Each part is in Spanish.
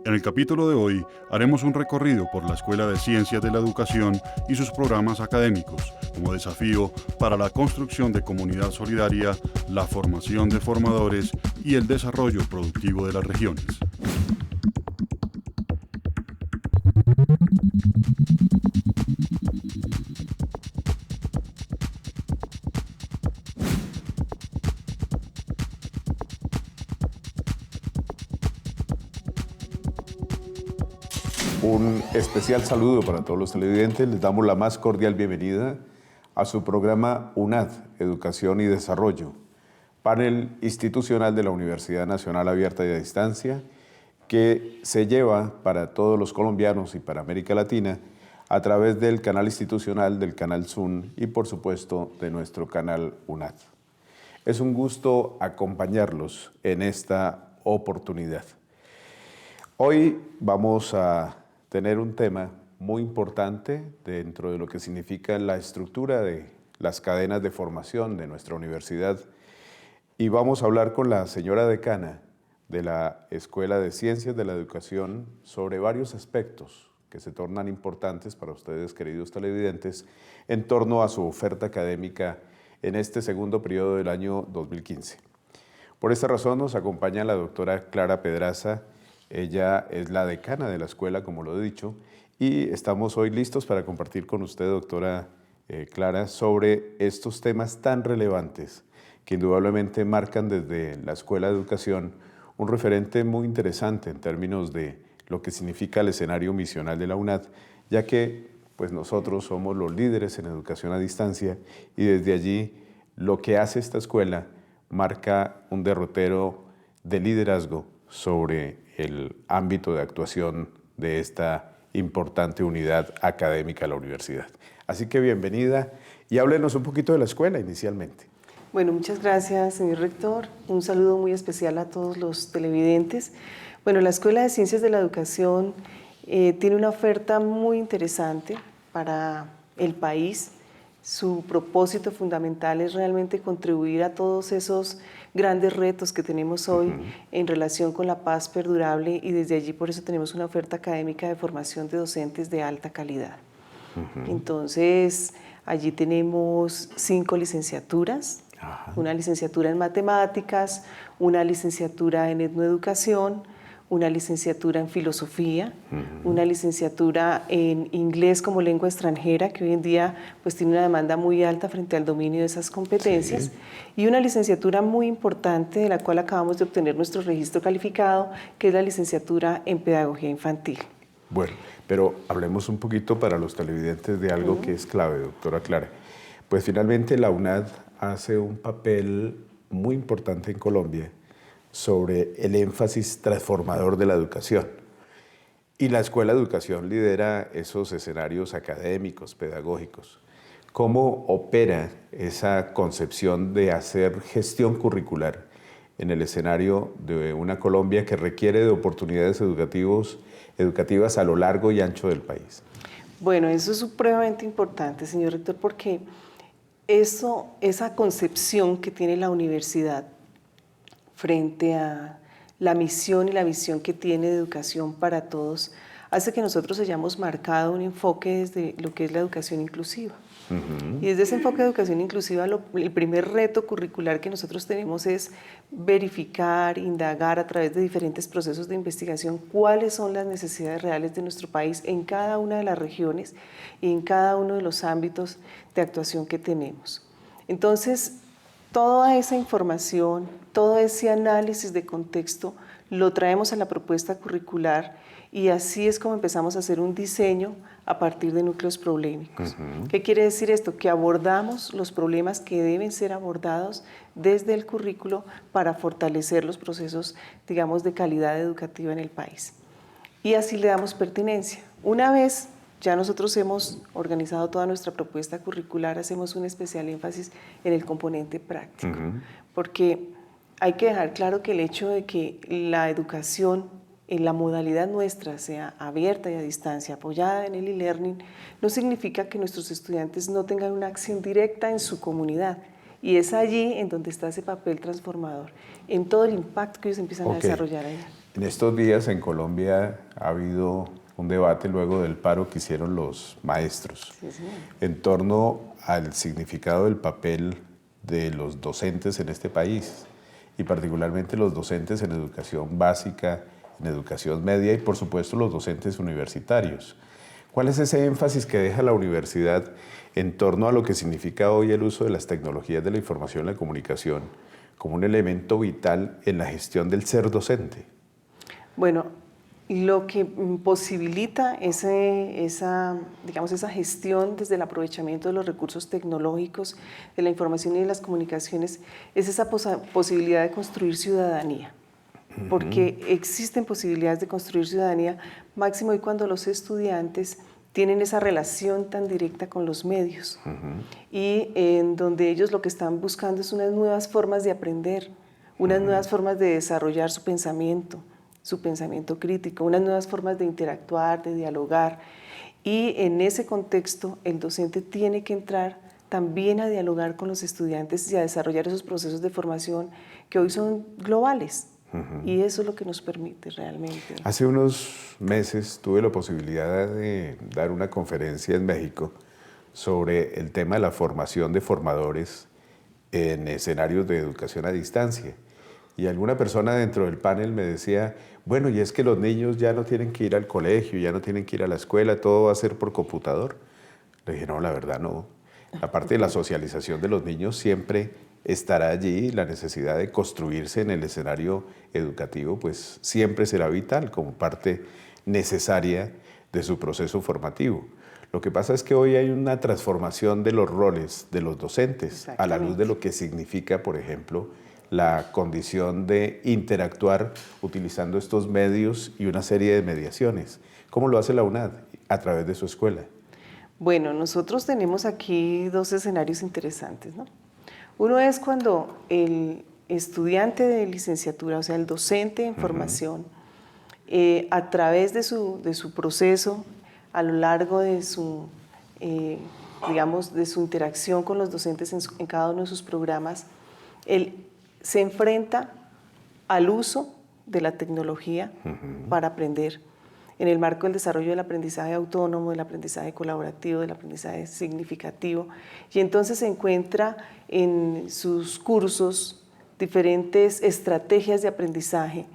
En el capítulo de hoy haremos un recorrido por la Escuela de Ciencias de la Educación y sus programas académicos como desafío para la construcción de comunidad solidaria, la formación de formadores y el desarrollo productivo de las regiones. Un especial saludo para todos los televidentes. Les damos la más cordial bienvenida a su programa UNAD, Educación y Desarrollo, panel institucional de la Universidad Nacional Abierta y a Distancia, que se lleva para todos los colombianos y para América Latina a través del canal institucional, del canal Zoom y, por supuesto, de nuestro canal UNAD. Es un gusto acompañarlos en esta oportunidad. Hoy vamos a tener un tema muy importante dentro de lo que significa la estructura de las cadenas de formación de nuestra universidad y vamos a hablar con la señora decana de la Escuela de Ciencias de la Educación sobre varios aspectos que se tornan importantes para ustedes, queridos televidentes, en torno a su oferta académica en este segundo periodo del año 2015. Por esta razón nos acompaña la doctora Clara Pedraza. Ella es la decana de la escuela, como lo he dicho, y estamos hoy listos para compartir con usted, doctora Clara, sobre estos temas tan relevantes que indudablemente marcan desde la Escuela de Educación un referente muy interesante en términos de lo que significa el escenario misional de la UNAD, ya que pues, nosotros somos los líderes en educación a distancia y desde allí lo que hace esta escuela marca un derrotero de liderazgo sobre el ámbito de actuación de esta importante unidad académica de la universidad. Así que bienvenida y háblenos un poquito de la escuela inicialmente. Bueno, muchas gracias, señor rector. Un saludo muy especial a todos los televidentes. Bueno, la Escuela de Ciencias de la Educación tiene una oferta muy interesante para el país. Su propósito fundamental es realmente contribuir a todos esos grandes retos que tenemos hoy en relación con la paz perdurable y desde allí por eso tenemos una oferta académica de formación de docentes de alta calidad. Entonces, allí tenemos 5 licenciaturas, una licenciatura en matemáticas, una licenciatura en etnoeducación, una licenciatura en filosofía, una licenciatura en inglés como lengua extranjera, que hoy en día pues, tiene una demanda muy alta frente al dominio de esas competencias, y una licenciatura muy importante de la cual acabamos de obtener nuestro registro calificado, que es la licenciatura en pedagogía infantil. Bueno, pero hablemos un poquito para los televidentes de algo que es clave, doctora Clara. Pues finalmente la UNAD hace un papel muy importante en Colombia sobre el énfasis transformador de la educación. Y la Escuela de Educación lidera esos escenarios académicos, pedagógicos. ¿Cómo opera esa concepción de hacer gestión curricular en el escenario de una Colombia que requiere de oportunidades educativas a lo largo y ancho del país? Bueno, eso es supremamente importante, señor rector, porque esa concepción que tiene la universidad frente a la misión y la visión que tiene de educación para todos, hace que nosotros hayamos marcado un enfoque desde lo que es la educación inclusiva. Y desde ese enfoque de educación inclusiva, el primer reto curricular que nosotros tenemos es verificar, indagar a través de diferentes procesos de investigación cuáles son las necesidades reales de nuestro país en cada una de las regiones y en cada uno de los ámbitos de actuación que tenemos. Entonces, toda esa información, todo ese análisis de contexto lo traemos a la propuesta curricular y así es como empezamos a hacer un diseño a partir de núcleos problemáticos. ¿Qué quiere decir esto? Que abordamos los problemas que deben ser abordados desde el currículo para fortalecer los procesos, digamos, de calidad educativa en el país. Y así le damos pertinencia. Una vez ya nosotros hemos organizado toda nuestra propuesta curricular, hacemos un especial énfasis en el componente práctico, porque hay que dejar claro que el hecho de que la educación en la modalidad nuestra sea abierta y a distancia, apoyada en el e-learning, no significa que nuestros estudiantes no tengan una acción directa en su comunidad. Y es allí en donde está ese papel transformador, en todo el impacto que ellos empiezan a desarrollar ahí. En estos días en Colombia ha habido un debate luego del paro que hicieron los maestros en torno al significado del papel de los docentes en este país, y particularmente los docentes en educación básica, en educación media y por supuesto los docentes universitarios. ¿Cuál es ese énfasis que deja la universidad en torno a lo que significa hoy el uso de las tecnologías de la información y la comunicación como un elemento vital en la gestión del ser docente? Bueno, lo que posibilita esa gestión desde el aprovechamiento de los recursos tecnológicos, de la información y de las comunicaciones, es esa posibilidad de construir ciudadanía. Porque existen posibilidades de construir ciudadanía, máximo y cuando los estudiantes tienen esa relación tan directa con los medios y en donde ellos lo que están buscando es unas nuevas formas de aprender, unas nuevas formas de desarrollar su pensamiento crítico, unas nuevas formas de interactuar, de dialogar, y en ese contexto el docente tiene que entrar también a dialogar con los estudiantes y a desarrollar esos procesos de formación que hoy son globales. Y eso es lo que nos permite realmente. Hace unos meses tuve la posibilidad de dar una conferencia en México sobre el tema de la formación de formadores en escenarios de educación a distancia. Y alguna persona dentro del panel me decía, bueno, y es que los niños ya no tienen que ir al colegio, ya no tienen que ir a la escuela, todo va a ser por computador. Le dije, no, la verdad no. La parte de la socialización de los niños siempre estará allí, la necesidad de construirse en el escenario educativo pues siempre será vital como parte necesaria de su proceso formativo. Lo que pasa es que hoy hay una transformación de los roles de los docentes a la luz de lo que significa, por ejemplo, la condición de interactuar utilizando estos medios y una serie de mediaciones. ¿Cómo lo hace la UNAD a través de su escuela? Bueno, nosotros tenemos aquí dos escenarios interesantes, ¿no? Uno es cuando el estudiante de licenciatura, o sea, el docente en formación, a través de su proceso, a lo largo de su interacción con los docentes en cada uno de sus programas, él se enfrenta al uso de la tecnología para aprender en el marco del desarrollo del aprendizaje autónomo, del aprendizaje colaborativo, del aprendizaje significativo, y entonces se encuentra en sus cursos diferentes estrategias de aprendizaje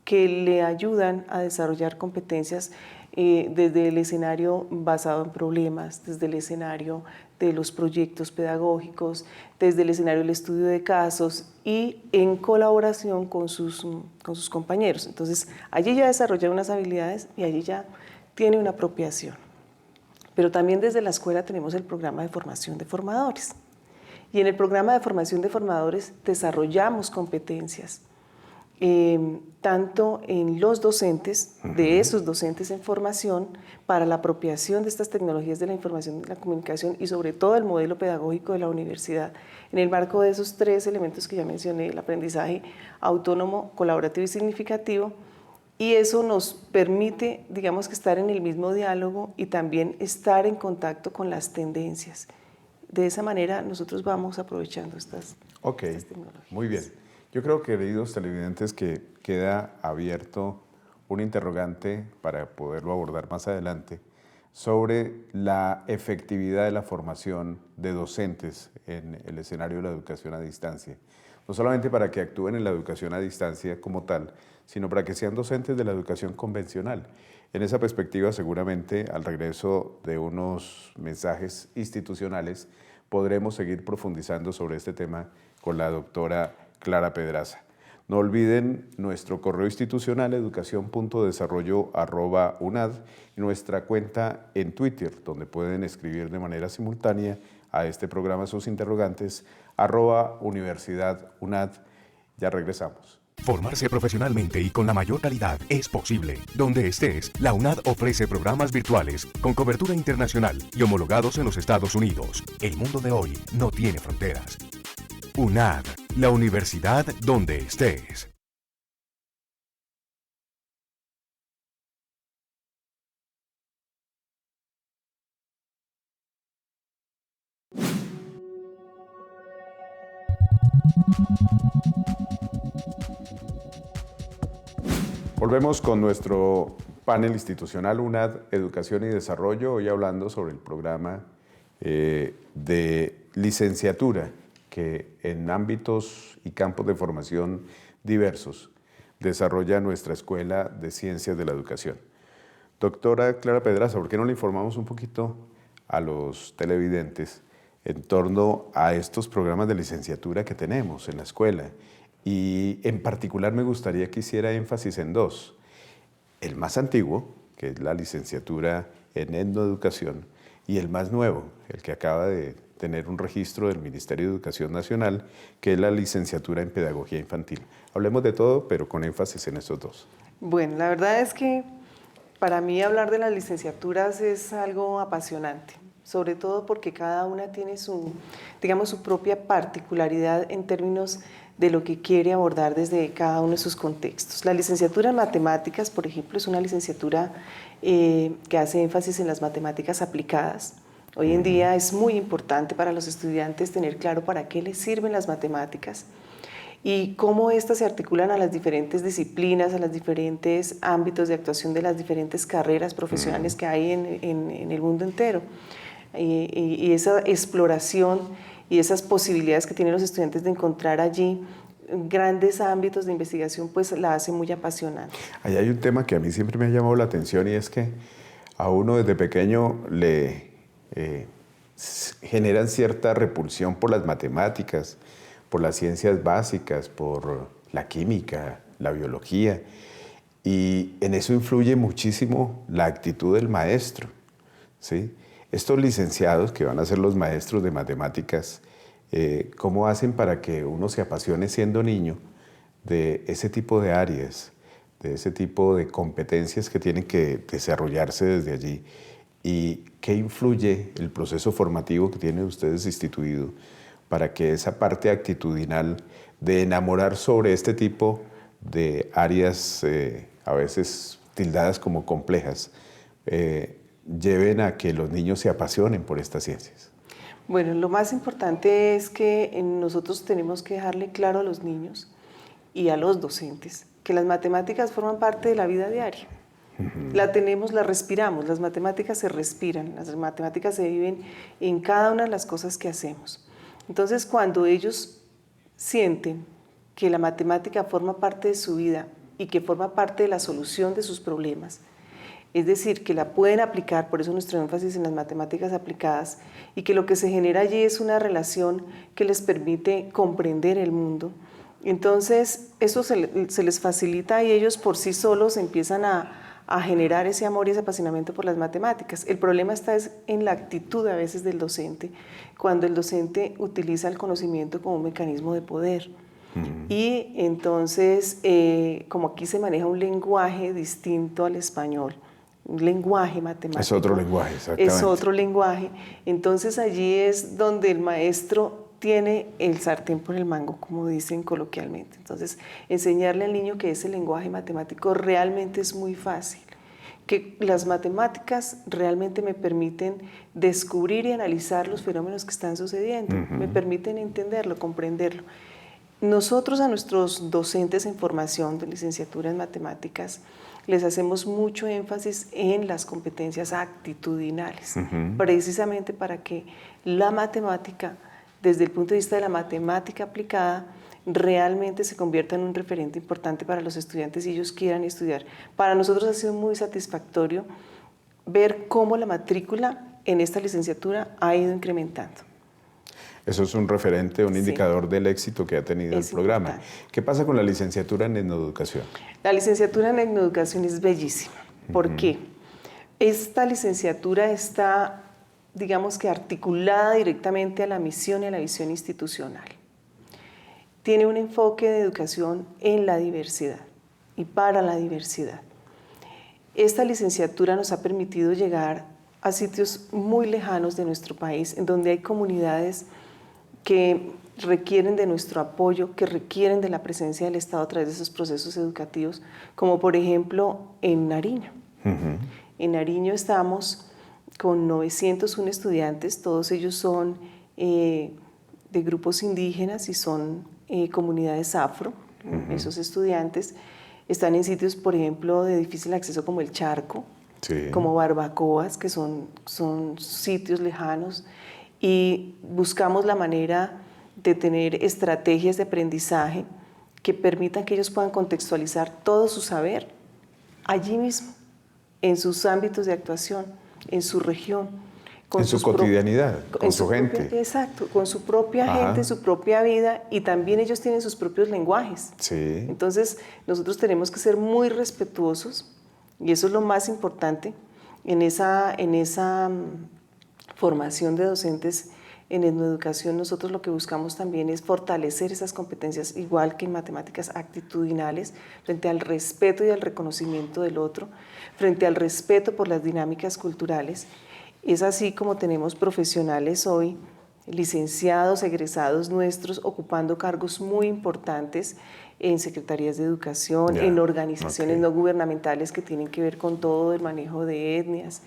que le ayudan a desarrollar competencias desde el escenario basado en problemas, desde el escenario de los proyectos pedagógicos, desde el escenario del estudio de casos y en colaboración con sus compañeros. Entonces, allí ya desarrolla unas habilidades y allí ya tiene una apropiación. Pero también desde la escuela tenemos el programa de formación de formadores. Y en el programa de formación de formadores desarrollamos competencias, tanto en los docentes, de esos docentes en formación, para la apropiación de estas tecnologías de la información y la comunicación y sobre todo el modelo pedagógico de la universidad, en el marco de esos tres elementos que ya mencioné, el aprendizaje autónomo, colaborativo y significativo, y eso nos permite, digamos, que estar en el mismo diálogo y también estar en contacto con las tendencias. De esa manera nosotros vamos aprovechando estas tecnologías. Muy bien. Yo creo, queridos televidentes, que queda abierto un interrogante para poderlo abordar más adelante sobre la efectividad de la formación de docentes en el escenario de la educación a distancia. No solamente para que actúen en la educación a distancia como tal, sino para que sean docentes de la educación convencional. En esa perspectiva, seguramente, al regreso de unos mensajes institucionales, podremos seguir profundizando sobre este tema con la doctora Clara Pedraza. No olviden nuestro correo institucional educacion.desarrollo@unad y nuestra cuenta en Twitter, donde pueden escribir de manera simultánea a este programa sus interrogantes, @universidadunad. Ya regresamos. Formarse profesionalmente y con la mayor calidad es posible. Donde estés, la UNAD ofrece programas virtuales con cobertura internacional y homologados en los Estados Unidos. El mundo de hoy no tiene fronteras. UNAD. la universidad donde estés. Volvemos con nuestro panel institucional UNAD Educación y Desarrollo, hoy hablando sobre el programa de licenciatura que en ámbitos y campos de formación diversos desarrolla nuestra Escuela de Ciencias de la Educación. Doctora Clara Pedraza, ¿por qué no le informamos un poquito a los televidentes en torno a estos programas de licenciatura que tenemos en la escuela? Y en particular me gustaría que hiciera énfasis en dos. El más antiguo, que es la licenciatura en etnoeducación, y el más nuevo, el que acaba de tener un registro del Ministerio de Educación Nacional, que es la licenciatura en Pedagogía Infantil. Hablemos de todo, pero con énfasis en estos dos. Bueno, la verdad es que para mí hablar de las licenciaturas es algo apasionante, sobre todo porque cada una tiene su propia particularidad en términos de lo que quiere abordar desde cada uno de sus contextos. La licenciatura en matemáticas, por ejemplo, es una licenciatura que hace énfasis en las matemáticas aplicadas. Hoy en día es muy importante para los estudiantes tener claro para qué les sirven las matemáticas y cómo éstas se articulan a las diferentes disciplinas, a los diferentes ámbitos de actuación de las diferentes carreras profesionales que hay en el mundo entero. Y esa exploración y esas posibilidades que tienen los estudiantes de encontrar allí grandes ámbitos de investigación, pues la hace muy apasionante. Ahí hay un tema que a mí siempre me ha llamado la atención y es que a uno desde pequeño le generan cierta repulsión por las matemáticas, por las ciencias básicas, por la química, la biología, y en eso influye muchísimo la actitud del maestro, ¿sí? Estos licenciados que van a ser los maestros de matemáticas, ¿cómo hacen para que uno se apasione siendo niño de ese tipo de áreas, de ese tipo de competencias que tienen que desarrollarse desde allí? ¿Y qué influye el proceso formativo que tienen ustedes instituido para que esa parte actitudinal de enamorar sobre este tipo de áreas a veces tildadas como complejas lleven a que los niños se apasionen por estas ciencias? Bueno, lo más importante es que nosotros tenemos que dejarle claro a los niños y a los docentes que las matemáticas forman parte de la vida diaria. La tenemos, la respiramos, las matemáticas se respiran, las matemáticas se viven en cada una de las cosas que hacemos. Entonces, cuando ellos sienten que la matemática forma parte de su vida y que forma parte de la solución de sus problemas, es decir, que la pueden aplicar, por eso nuestro énfasis en las matemáticas aplicadas, y que lo que se genera allí es una relación que les permite comprender el mundo. Entonces, eso se les facilita y ellos por sí solos empiezan a generar ese amor y ese apasionamiento por las matemáticas. El problema está en la actitud a veces del docente, cuando el docente utiliza el conocimiento como un mecanismo de poder. Y entonces, como aquí se maneja un lenguaje distinto al español, un lenguaje matemático. Es otro lenguaje, exactamente. Es otro lenguaje. Entonces allí es donde el maestro tiene el sartén por el mango, como dicen coloquialmente. Entonces, enseñarle al niño que ese lenguaje matemático realmente es muy fácil, que las matemáticas realmente me permiten descubrir y analizar los fenómenos que están sucediendo, me permiten entenderlo, comprenderlo. Nosotros a nuestros docentes en formación de licenciatura en matemáticas les hacemos mucho énfasis en las competencias actitudinales, precisamente para que la matemática, desde el punto de vista de la matemática aplicada, realmente se convierta en un referente importante para los estudiantes y ellos quieran estudiar. Para nosotros ha sido muy satisfactorio ver cómo la matrícula en esta licenciatura ha ido incrementando. Eso es un referente, un indicador del éxito que ha tenido el programa. Importante. ¿Qué pasa con la licenciatura en etnoeducación? La licenciatura en etnoeducación es bellísima. ¿Por qué? Esta licenciatura está, digamos que articulada directamente a la misión y a la visión institucional. Tiene un enfoque de educación en la diversidad y para la diversidad. Esta licenciatura nos ha permitido llegar a sitios muy lejanos de nuestro país, en donde hay comunidades que requieren de nuestro apoyo, que requieren de la presencia del Estado a través de esos procesos educativos, como por ejemplo en Nariño. En Nariño estamos con 901 estudiantes, todos ellos son de grupos indígenas y son comunidades afro. Esos estudiantes están en sitios, por ejemplo, de difícil acceso como el Charco, como Barbacoas, que son sitios lejanos, y buscamos la manera de tener estrategias de aprendizaje que permitan que ellos puedan contextualizar todo su saber allí mismo, en sus ámbitos de actuación, en su región. En su cotidianidad, con su gente. Exacto, con su propia gente, su propia vida, y también ellos tienen sus propios lenguajes. Entonces, nosotros tenemos que ser muy respetuosos, y eso es lo más importante en esa formación de docentes en etnoeducación. Nosotros lo que buscamos también es fortalecer esas competencias, igual que en matemáticas actitudinales, frente al respeto y al reconocimiento del otro, frente al respeto por las dinámicas culturales. Es así como tenemos profesionales hoy, licenciados, egresados nuestros, ocupando cargos muy importantes en secretarías de educación, en organizaciones no gubernamentales que tienen que ver con todo el manejo de etnias,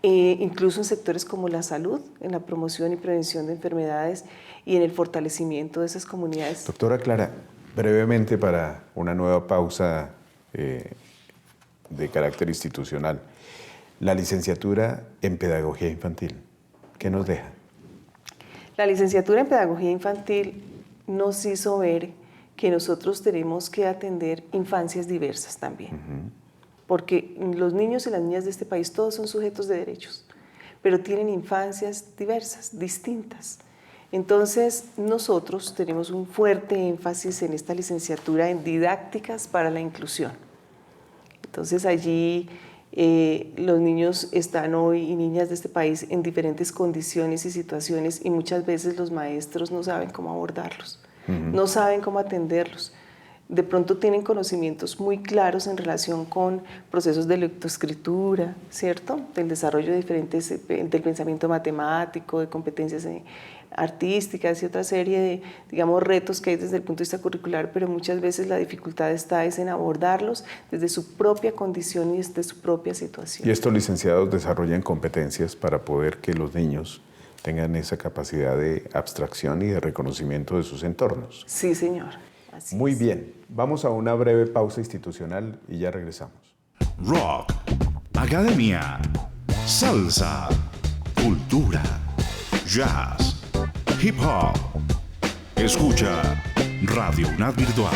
incluso en sectores como la salud, en la promoción y prevención de enfermedades y en el fortalecimiento de esas comunidades. Doctora Clara, brevemente para una nueva pausa de carácter institucional, la licenciatura en Pedagogía Infantil, ¿qué nos deja? La licenciatura en Pedagogía Infantil nos hizo ver que nosotros tenemos que atender infancias diversas también. Porque los niños y las niñas de este país todos son sujetos de derechos, pero tienen infancias diversas, distintas. Entonces, nosotros tenemos un fuerte énfasis en esta licenciatura en didácticas para la inclusión. Entonces, allí los niños están hoy y niñas de este país en diferentes condiciones y situaciones, y muchas veces los maestros no saben cómo abordarlos, no saben cómo atenderlos. De pronto tienen conocimientos muy claros en relación con procesos de lectoescritura, ¿cierto? Del desarrollo de diferentes, del pensamiento matemático, de competencias artísticas y otra serie de, digamos, retos que hay desde el punto de vista curricular, pero muchas veces la dificultad está en abordarlos desde su propia condición y desde su propia situación. Y estos licenciados desarrollan competencias para poder que los niños tengan esa capacidad de abstracción y de reconocimiento de sus entornos. Sí, señor. Muy bien, vamos a una breve pausa institucional y ya regresamos. Rock, academia, salsa, cultura, jazz, hip hop. Escucha Radio UNAD Virtual.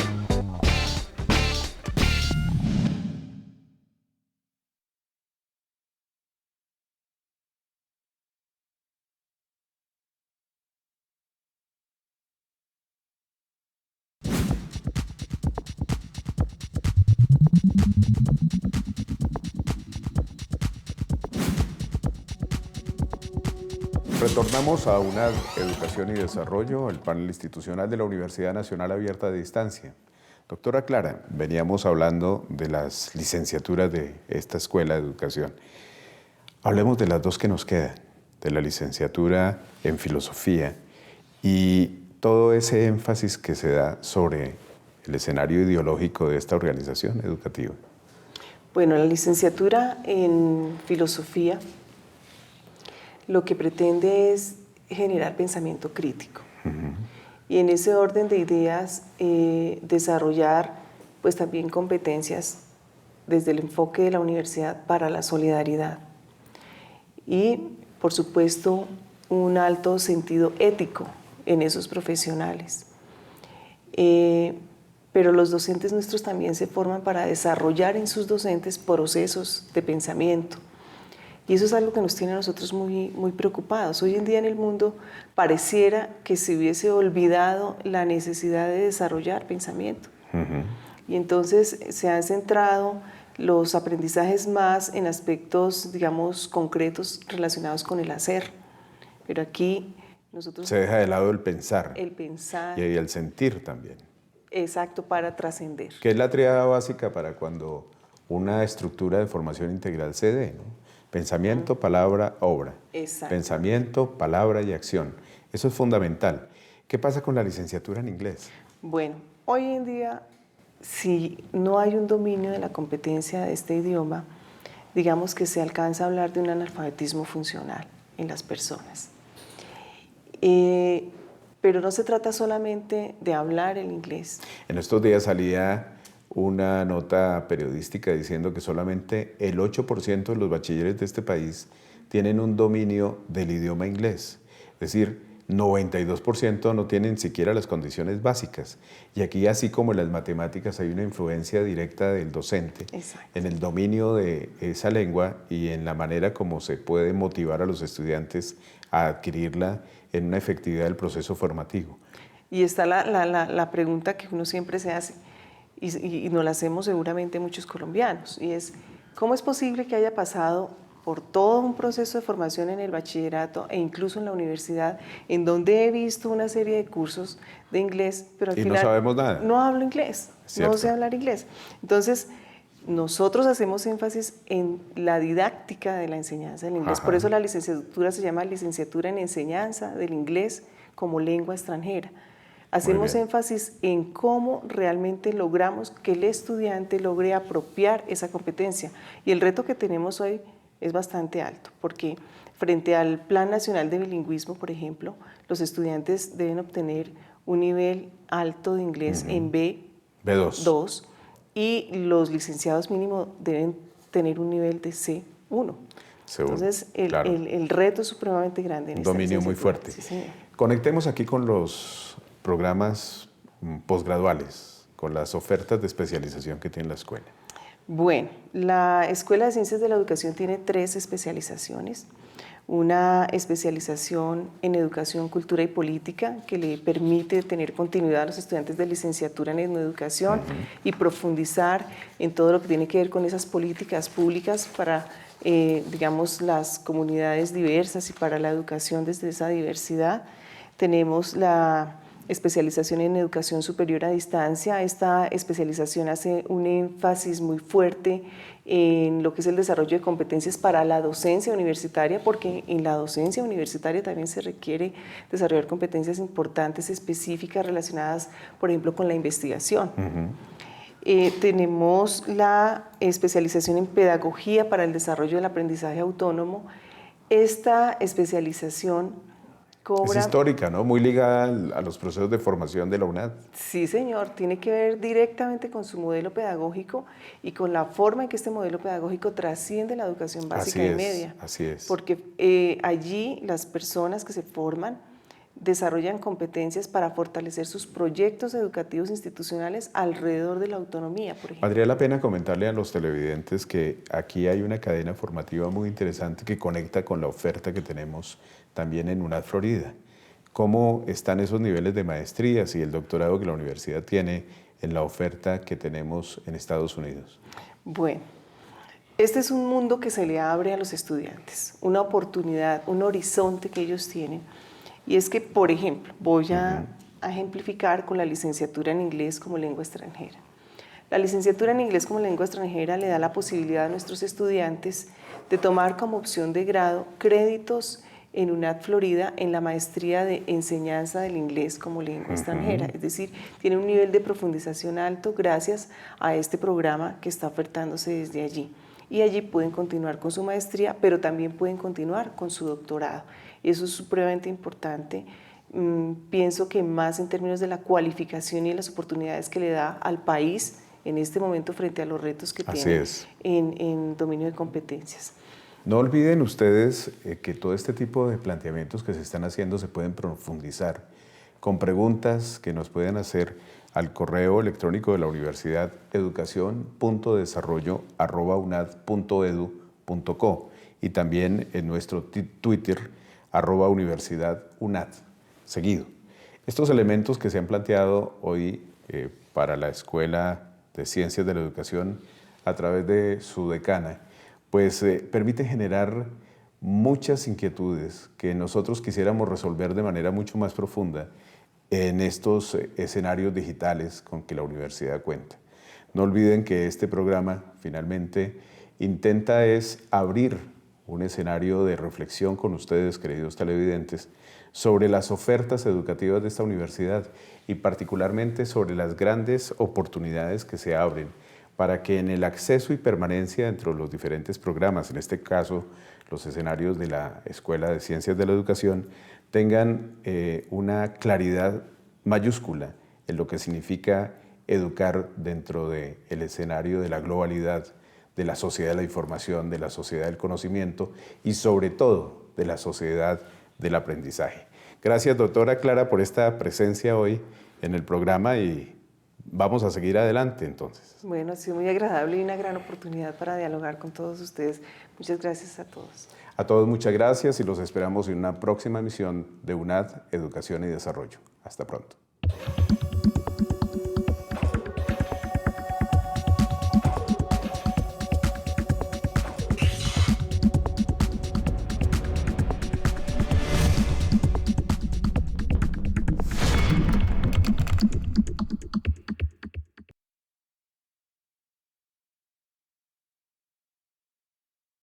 Retornamos a UNAD Educación y Desarrollo, el panel institucional de la Universidad Nacional Abierta a Distancia. Doctora Clara, veníamos hablando de las licenciaturas de esta escuela de educación. Hablemos de las dos que nos quedan, de la licenciatura en Filosofía y todo ese énfasis que se da sobre el escenario ideológico de esta organización educativa. Bueno, la licenciatura en Filosofía lo que pretende es generar pensamiento crítico. Y en ese orden de ideas desarrollar pues también competencias desde el enfoque de la universidad para la solidaridad. Y por supuesto un alto sentido ético en esos profesionales. Pero los docentes nuestros también se forman para desarrollar en sus docentes procesos de pensamiento. Y eso es algo que nos tiene a nosotros muy preocupados. Hoy en día en el mundo pareciera que se hubiese olvidado la necesidad de desarrollar pensamiento. Y entonces se han centrado los aprendizajes más en aspectos, digamos, concretos relacionados con el hacer. Pero aquí nosotros... Se deja de lado el pensar. El pensar. Y el sentir también. Exacto, para trascender. Que es la tríada básica para cuando una estructura de formación integral se dé, ¿no? Pensamiento, palabra, obra. Exacto. Pensamiento, palabra y acción. Eso es fundamental. ¿Qué pasa con la licenciatura en inglés? Bueno, hoy en día, si no hay un dominio de la competencia de este idioma, digamos que se alcanza a hablar de un analfabetismo funcional en las personas. Pero no se trata solamente de hablar el inglés. En estos días salía una nota periodística diciendo que solamente el 8% de los bachilleres de este país tienen un dominio del idioma inglés. Es decir, 92% no tienen siquiera las condiciones básicas. Y aquí, así como en las matemáticas, hay una influencia directa del docente en el dominio de esa lengua y en la manera como se puede motivar a los estudiantes a adquirirla en una efectividad del proceso formativo. Y está la pregunta que uno siempre se hace, y nos la hacemos seguramente muchos colombianos, y es, ¿cómo es posible que haya pasado por todo un proceso de formación en el bachillerato e incluso en la universidad, en donde he visto una serie de cursos de inglés, pero al final no sabemos nada? No hablo inglés, ¿Cierto? no sé hablar inglés. Entonces, nosotros hacemos énfasis en la didáctica de la enseñanza del inglés. Por eso la licenciatura se llama Licenciatura en Enseñanza del Inglés como Lengua Extranjera. Hacemos énfasis en cómo realmente logramos que el estudiante logre apropiar esa competencia. Y el reto que tenemos hoy es bastante alto, porque frente al Plan Nacional de Bilingüismo, por ejemplo, los estudiantes deben obtener un nivel alto de inglés en B2, y los licenciados mínimo deben tener un nivel de C1. Entonces, el reto es supremamente grande. Un dominio muy fuerte. Sí, señor. Conectemos aquí con los programas posgraduales, con las ofertas de especialización que tiene la escuela. Bueno, la Escuela de Ciencias de la Educación tiene 3 especializaciones. Una especialización en Educación, Cultura y Política que le permite tener continuidad a los estudiantes de licenciatura en educación y profundizar en todo lo que tiene que ver con esas políticas públicas para, digamos, las comunidades diversas y para la educación desde esa diversidad. Tenemos la especialización en Educación Superior a Distancia. Esta especialización hace un énfasis muy fuerte en lo que es el desarrollo de competencias para la docencia universitaria, porque en la docencia universitaria también se requiere desarrollar competencias importantes, específicas, relacionadas, por ejemplo, con la investigación. Tenemos la especialización en Pedagogía para el desarrollo del aprendizaje autónomo. Esta especialización es histórica, ¿no? Muy ligada a los procesos de formación de la UNAD. Sí, señor. Tiene que ver directamente con su modelo pedagógico y con la forma en que este modelo pedagógico trasciende la educación básica y media. Así es. Porque allí las personas que se forman desarrollan competencias para fortalecer sus proyectos educativos institucionales alrededor de la autonomía, por ejemplo. Valdría la pena comentarle a los televidentes que aquí hay una cadena formativa muy interesante que conecta con la oferta que tenemos también en UNAD Florida. ¿Cómo están esos niveles de maestrías y el doctorado que la universidad tiene en la oferta que tenemos en Estados Unidos? Bueno, este es un mundo que se le abre a los estudiantes, una oportunidad, un horizonte que ellos tienen. Y es que, por ejemplo, voy a ejemplificar con la licenciatura en inglés como lengua extranjera. La licenciatura en inglés como lengua extranjera le da la posibilidad a nuestros estudiantes de tomar como opción de grado créditos en UNAD Florida en la maestría de enseñanza del inglés como lengua extranjera. Es decir, tiene un nivel de profundización alto gracias a este programa que está ofertándose desde allí. Y allí pueden continuar con su maestría, pero también pueden continuar con su doctorado. Eso es supremamente importante. Pienso que más en términos de la cualificación y de las oportunidades que le da al país en este momento frente a los retos que tiene en dominio de competencias. No olviden ustedes que todo este tipo de planteamientos que se están haciendo se pueden profundizar con preguntas que nos pueden hacer al correo electrónico de la universidad educacion.desarrollo@unad.edu.co y también en nuestro Twitter @universidadunad, seguido. Estos elementos que se han planteado hoy para la Escuela de Ciencias de la Educación a través de su decana, pues permite generar muchas inquietudes que nosotros quisiéramos resolver de manera mucho más profunda en estos escenarios digitales con que la universidad cuenta. No olviden que este programa finalmente intenta es abrir un escenario de reflexión con ustedes, queridos televidentes, sobre las ofertas educativas de esta universidad y particularmente sobre las grandes oportunidades que se abren para que en el acceso y permanencia entre los diferentes programas, en este caso los escenarios de la Escuela de Ciencias de la Educación, tengan una claridad mayúscula en lo que significa educar dentro del escenario de la globalidad, de la sociedad de la información, de la sociedad del conocimiento y sobre todo de la sociedad del aprendizaje. Gracias, doctora Clara, por esta presencia hoy en el programa y vamos a seguir adelante entonces. Bueno, ha sido muy agradable y una gran oportunidad para dialogar con todos ustedes. Muchas gracias a todos. A todos muchas gracias y los esperamos en una próxima emisión de UNAD, Educación y Desarrollo. Hasta pronto.